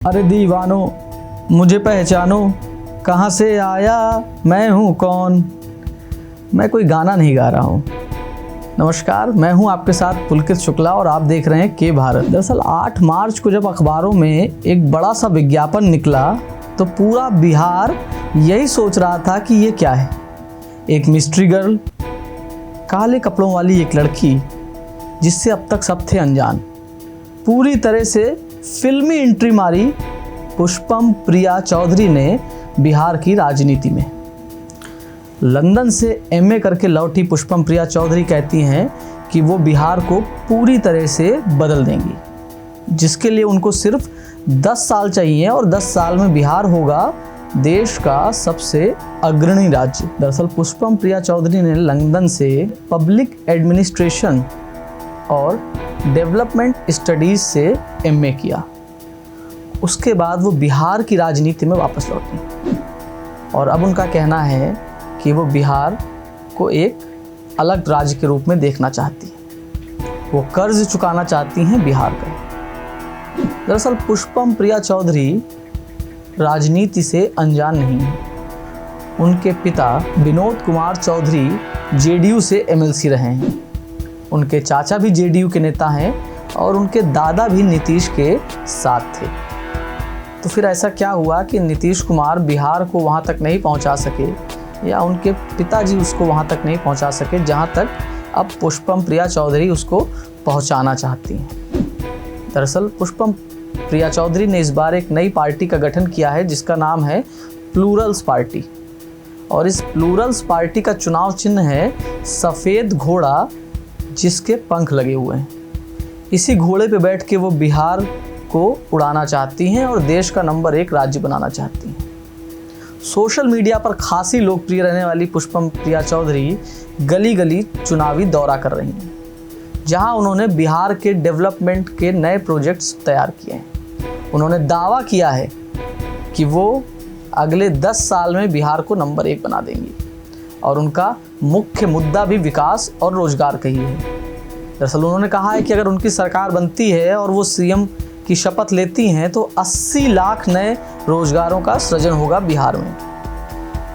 अरे दीवानो मुझे पहचानो, कहाँ से आया मैं हूँ कौन। मैं कोई गाना नहीं गा रहा हूँ। नमस्कार, मैं हूँ आपके साथ पुलकित शुक्ला और आप देख रहे हैं के भारत। दरअसल 8 मार्च को जब अखबारों में एक बड़ा सा विज्ञापन निकला तो पूरा बिहार यही सोच रहा था कि ये क्या है। एक मिस्ट्री गर्ल, काले कपड़ों वाली एक लड़की जिससे अब तक सब थे अनजान, पूरी तरह से फिल्मी एंट्री मारी पुष्पम प्रिया चौधरी ने बिहार की राजनीति में। लंदन से एमए करके लौटी पुष्पम प्रिया चौधरी कहती हैं कि वो बिहार को पूरी तरह से बदल देंगी, जिसके लिए उनको सिर्फ 10 साल चाहिए और 10 साल में बिहार होगा देश का सबसे अग्रणी राज्य। दरअसल पुष्पम प्रिया चौधरी ने लंदन से पब्लिक एडमिनिस्ट्रेशन और डेवलपमेंट स्टडीज़ से एमए किया। उसके बाद वो बिहार की राजनीति में वापस लौटी और अब उनका कहना है कि वो बिहार को एक अलग राज्य के रूप में देखना चाहती है। वो कर्ज चुकाना चाहती हैं बिहार का। दरअसल पुष्पम प्रिया चौधरी राजनीति से अनजान नहीं है। उनके पिता विनोद कुमार चौधरी जेडीयू से एमएलसी रहे हैं। उनके चाचा भी जेडीयू के नेता हैं और उनके दादा भी नीतीश के साथ थे। तो फिर ऐसा क्या हुआ कि नीतीश कुमार बिहार को वहाँ तक नहीं पहुँचा सके या उनके पिताजी उसको वहाँ तक नहीं पहुँचा सके जहाँ तक अब पुष्पम प्रिया चौधरी उसको पहुँचाना चाहती हैं। दरअसल पुष्पम प्रिया चौधरी ने इस बार एक नई पार्टी का गठन किया है जिसका नाम है प्लूरल्स पार्टी। और इस प्लूरल्स पार्टी का चुनाव चिन्ह है सफ़ेद घोड़ा जिसके पंख लगे हुए हैं। इसी घोड़े पे बैठ के वो बिहार को उड़ाना चाहती हैं और देश का नंबर 1 राज्य बनाना चाहती हैं। सोशल मीडिया पर खासी लोकप्रिय रहने वाली पुष्पम प्रिया चौधरी गली गली चुनावी दौरा कर रही हैं, जहां उन्होंने बिहार के डेवलपमेंट के नए प्रोजेक्ट्स तैयार किए हैं। उन्होंने दावा किया है कि वो अगले 10 साल में बिहार को नंबर 1 बना देंगी और उनका मुख्य मुद्दा भी विकास और रोजगार का ही है। दरअसल उन्होंने कहा है कि अगर उनकी सरकार बनती है और वो सीएम की शपथ लेती हैं तो 80 लाख नए रोजगारों का सृजन होगा बिहार में।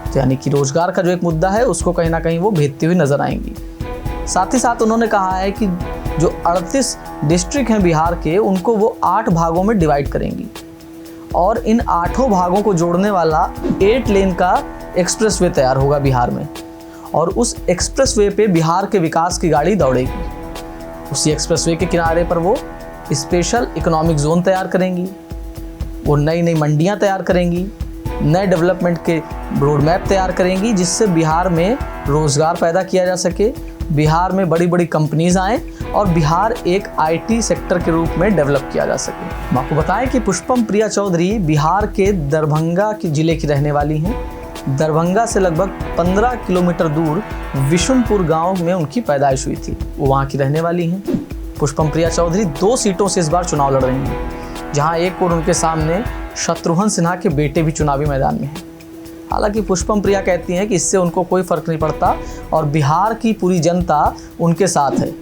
तो यानी कि रोजगार का जो एक मुद्दा है उसको कहीं ना कहीं वो भेजती हुई नजर आएंगी। साथ ही साथ उन्होंने कहा है कि जो 38 डिस्ट्रिक्ट हैं बिहार के उनको वो 8 भागों में डिवाइड करेंगी और इन 8 भागों को जोड़ने वाला 8 लेन का एक्सप्रेसवे तैयार होगा बिहार में और उस एक्सप्रेसवे पे बिहार के विकास की गाड़ी दौड़ेगी। उसी एक्सप्रेसवे के किनारे पर वो स्पेशल इकोनॉमिक जोन तैयार करेंगी, वो नई नई मंडियां तैयार करेंगी, नए डेवलपमेंट के रोड मैप तैयार करेंगी जिससे बिहार में रोज़गार पैदा किया जा सके, बिहार में बड़ी बड़ी कंपनीज आएँ और बिहार एक आईटी सेक्टर के रूप में डेवलप किया जा सके। हम आपको बताएं कि पुष्पम प्रिया चौधरी बिहार के दरभंगा के ज़िले की रहने वाली हैं। दरभंगा से लगभग 15 किलोमीटर दूर विशुनपुर गांव में उनकी पैदाइश हुई थी। वो वहाँ की रहने वाली हैं। पुष्पम प्रिया चौधरी 2 सीटों से इस बार चुनाव लड़ रही हैं, जहाँ एक और उनके सामने शत्रुघ्न सिन्हा के बेटे भी चुनावी मैदान में हैं। हालांकि पुष्पम प्रिया कहती हैं कि इससे उनको कोई फ़र्क नहीं पड़ता और बिहार की पूरी जनता उनके साथ है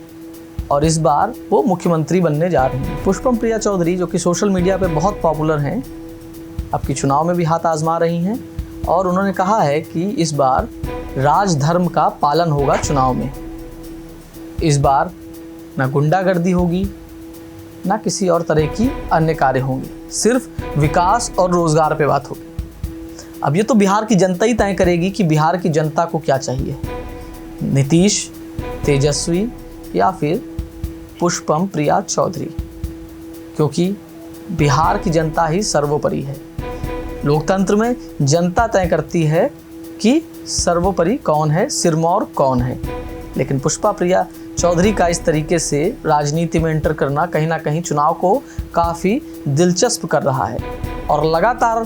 और इस बार वो मुख्यमंत्री बनने जा रही हैं। पुष्पम प्रिया चौधरी जो कि सोशल मीडिया पर बहुत पॉपुलर हैं, अब की चुनाव में भी हाथ आजमा रही हैं और उन्होंने कहा है कि इस बार राजधर्म का पालन होगा चुनाव में। इस बार ना गुंडागर्दी होगी ना किसी और तरह की अन्य कार्य होंगे, सिर्फ विकास और रोजगार पे बात होगी। अब ये तो बिहार की जनता ही तय करेगी कि बिहार की जनता को क्या चाहिए, नीतीश, तेजस्वी या फिर पुष्पम प्रिया चौधरी, क्योंकि बिहार की जनता ही सर्वोपरि है। लोकतंत्र में जनता तय करती है कि सर्वोपरि कौन है, सिरमौर कौन है। लेकिन पुष्पा प्रिया चौधरी का इस तरीके से राजनीति में एंटर करना कहीं ना कहीं चुनाव को काफ़ी दिलचस्प कर रहा है और लगातार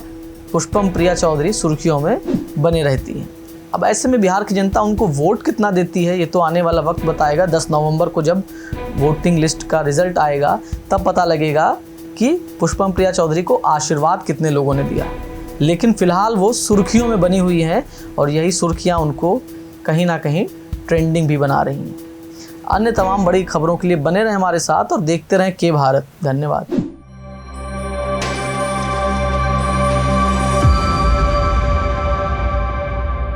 पुष्पम प्रिया चौधरी सुर्खियों में बने रहती हैं। अब ऐसे में बिहार की जनता उनको वोट कितना देती है ये तो आने वाला वक्त बताएगा। 10 नवंबर को जब वोटिंग लिस्ट का रिजल्ट आएगा तब पता लगेगा कि पुष्पम प्रिया चौधरी को आशीर्वाद कितने लोगों ने दिया। लेकिन फ़िलहाल वो सुर्खियों में बनी हुई हैं और यही सुर्खियां उनको कहीं ना कहीं ट्रेंडिंग भी बना रही हैं। अन्य तमाम बड़ी खबरों के लिए बने रहें हमारे साथ और देखते रहें के भारत। धन्यवाद।